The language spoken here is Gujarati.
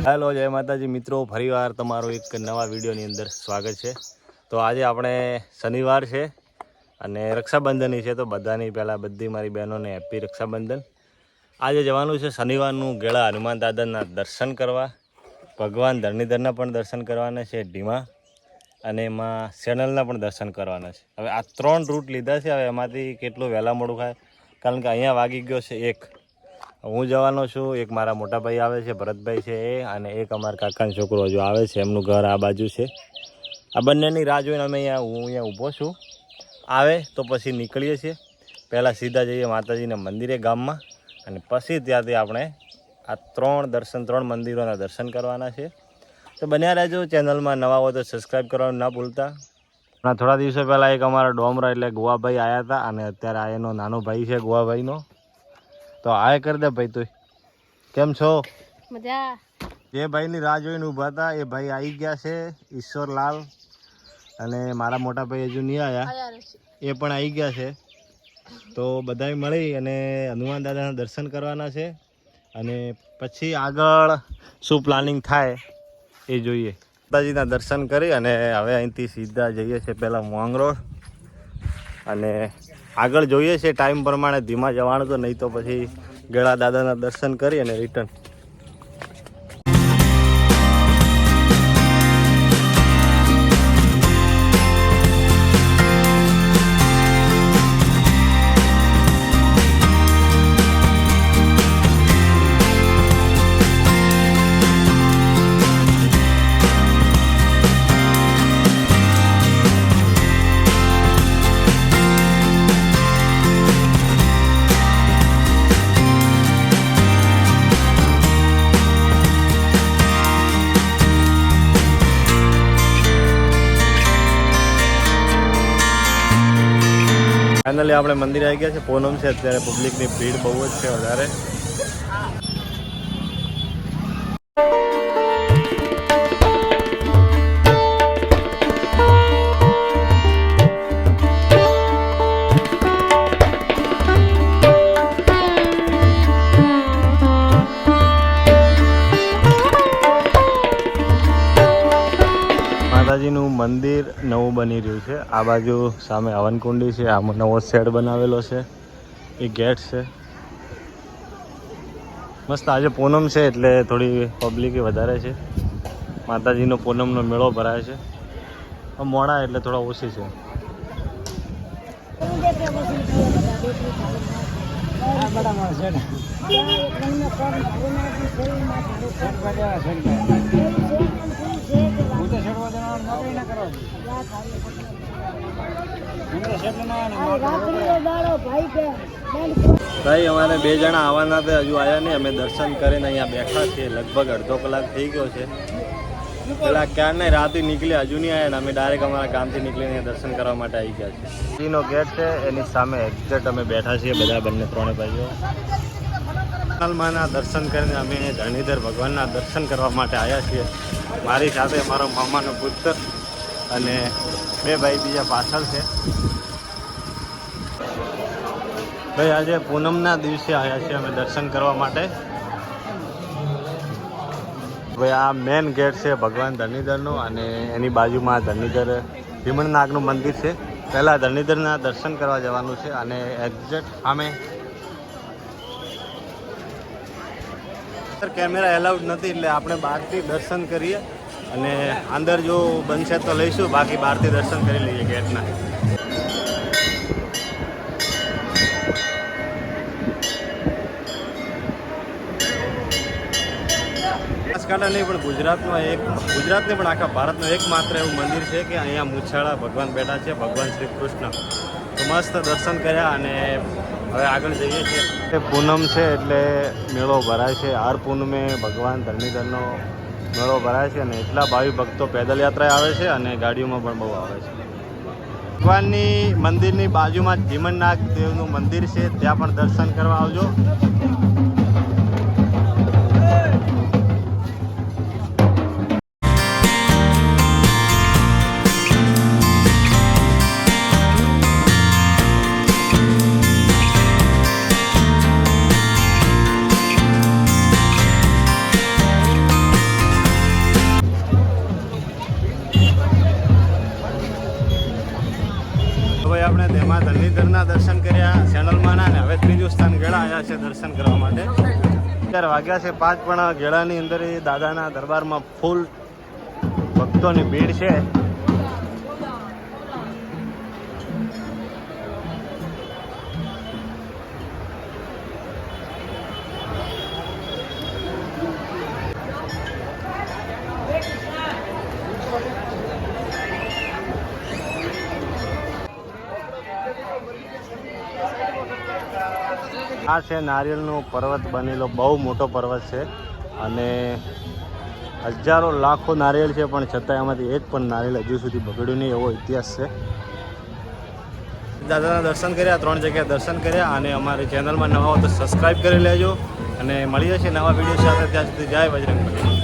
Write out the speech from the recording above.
હેલો જય માતાજી મિત્રો, ફરીવાર તમારું એક નવા વિડીયોની અંદર સ્વાગત છે। તો આજે આપણે શનિવાર છે અને રક્ષાબંધનની છે, તો બધાની પહેલાં બધી મારી બહેનોને હેપી રક્ષાબંધન। આજે જવાનું છે શનિવારનું ગેળા હનુમાન દાદાના દર્શન કરવા, ભગવાન ધરણીધરના પણ દર્શન કરવાના છે ઢીમા, અને એમાં સેનલના પણ દર્શન કરવાના છે। હવે આ 3 રૂટ લીધા છે। હવે એમાંથી કેટલું વહેલા મોડું થાય, કારણ કે અહીંયા વાગી ગયો છે 1। હું જવાનો છું, એક મારા મોટા ભાઈ આવે છે, ભરતભાઈ છે એ, અને એક અમારા કાકાનો છોકરો હજુ આવે છે, એમનું ઘર આ બાજુ છે। આ બંનેની રાહ જોઈને હું અહીંયા ઊભો છું। આવે તો પછી નીકળીએ છીએ। પહેલાં સીધા જઈએ માતાજીના મંદિરે ગામમાં, અને પછી ત્યાંથી આપણે આ 3 મંદિરોના દર્શન કરવાના છે। તો બન્યા રહેજો, ચેનલમાં નવા હોય તો સબસ્ક્રાઈબ કરવાનું ના ભૂલતા। થોડા દિવસો પહેલાં એક અમારા ડોમરા એટલે ગોવાભાઈ આવ્યા હતા, અને અત્યારે આ એનો નાનો ભાઈ છે ગોવાભાઈનો। તો આ કરી દે ભાઈ, તું કેમ છો? મજા। જે ભાઈની રાહ જોઈને ઊભા હતા એ ભાઈ આવી ગયા છે, ઈશ્વરલાલ, અને મારા મોટા ભાઈ હજુ નહીં આવ્યા, એ પણ આવી ગયા છે। તો બધાએ મળી અને હનુમાન દાદાના દર્શન કરવાના છે, અને પછી આગળ શું પ્લાનિંગ થાય એ જોઈએ। માતાજીના દર્શન કરી અને હવે અહીંથી સીધા જઈએ છીએ પહેલાં મોંગરોળ, અને આગળ જોઈએ છે ટાઈમ પ્રમાણે ધીમા જવાનું, તો નહીં તો પછી ગેળા દાદાના દર્શન કરી અને રિટર્ન। ફાઇનલી આપણે મંદિર આવી ગયા છે। પૂનમ છે, અત્યારે પબ્લિકની ભીડ બહુ જ છે વધારે। માતાજીનું મંદિર નવું બની રહ્યું છે। આ બાજુ સામે હવનકુંડી છે, આમાં નવો શેડ બનાવેલો છે, એ ગેટ છે મસ્ત। આજે પૂનમ છે એટલે થોડી પબ્લિક વધારે છે। માતાજીનો પૂનમનો મેળો ભરાય છે, મોડા એટલે થોડા ઓછી છે। ભાઈ અમારે 2 જણા આવવાના હતા, હજુ આવ્યા નહીં। અમે દર્શન કરીને અહીંયા બેઠા છીએ, લગભગ અડધો કલાક થઈ ગયો છે। પેલા ક્યાં નહીં રાતે નીકળ્યા, હજુ નહીં આવ્યા ને અમે ડાયરેક્ટ અમારા ગામથી નીકળીને દર્શન કરવા માટે આવી ગયા છીએ। નો ગેટ છે, એની સામે એક્ઝેક્ટ અમે બેઠા છીએ બધા, બંને 3 ભાઈઓ। માના દર્શન કરીને અમે ધરણીધર ભગવાનના દર્શન કરવા માટે આવ્યા છીએ। મારી સાથે મારો મામાનો પુત્ર અને 2 ભાઈ બીજા પાછળ છે। ભાઈ આજે પૂનમના દિવસે આવ્યા છીએ અમે દર્શન કરવા માટે। ભાઈ આ મેન ગેટ છે ભગવાન ધરણીધરનો, અને એની બાજુમાં ધરણીધર ભીમણનાગનું મંદિર છે। પહેલાં ધરણીધરના દર્શન કરવા જવાનું છે, અને એક્ઝેક્ટ અમે કેમેરા એલાઉડ નથી એટલે આપણે બહારથી દર્શન કરીએ, અને અંદર જો બનશે તો લઈશું, બાકી બહારથી દર્શન કરી લઈએ ગેટના। બનાસકાંઠા નહીં પણ ગુજરાતની પણ આખા ભારતનું એકમાત્ર એવું મંદિર છે કે અહીંયા મૂછાળા ભગવાન બેઠા છે, ભગવાન શ્રી કૃષ્ણ। તો મસ્ત દર્શન કર્યા અને હવે આગળ જઈએ છીએ। પૂનમ છે એટલે મેળો ભરાય છે। હર પૂનમે ભગવાન ધરણીધરનો મેળો ભરાય છે, અને એટલા ભાવિ ભક્તો પેદલ યાત્રાએ આવે છે અને ગાડીઓમાં પણ બહુ આવે છે। ભગવાનની મંદિરની બાજુમાં ભીમણનાગ દેવનું મંદિર છે, ત્યાં પણ દર્શન કરવા આવજો। ધરણીધરના દર્શન કર્યા સેનલમાંના, ને હવે ત્રીજું સ્થાન ગેળા આવ્યા છે દર્શન કરવા માટે. અત્યારે વાગ્યા છે 5, પણ ગેળાની અંદર એ દાદાના દરબારમાં ફૂલ ભક્તોની ભીડ છે. આ છે નારિયેળનો પર્વત બનેલો, બહુ મોટો પર્વત છે અને હજારો લાખો નારિયેળ છે, પણ છતાં એમાંથી એક પણ નારિયેળ હજુ સુધી બગડ્યું નહીં, એવો ઇતિહાસ છે. દાદાના દર્શન કર્યા, 3 જગ્યાએ દર્શન કર્યા, અને અમારી ચેનલમાં નવા હો તો સબસ્ક્રાઈબ કરી લેજો અને મળીએ છીએ નવા વિડીયો સાથે. ત્યાં સુધી જય બજરંગ બલી.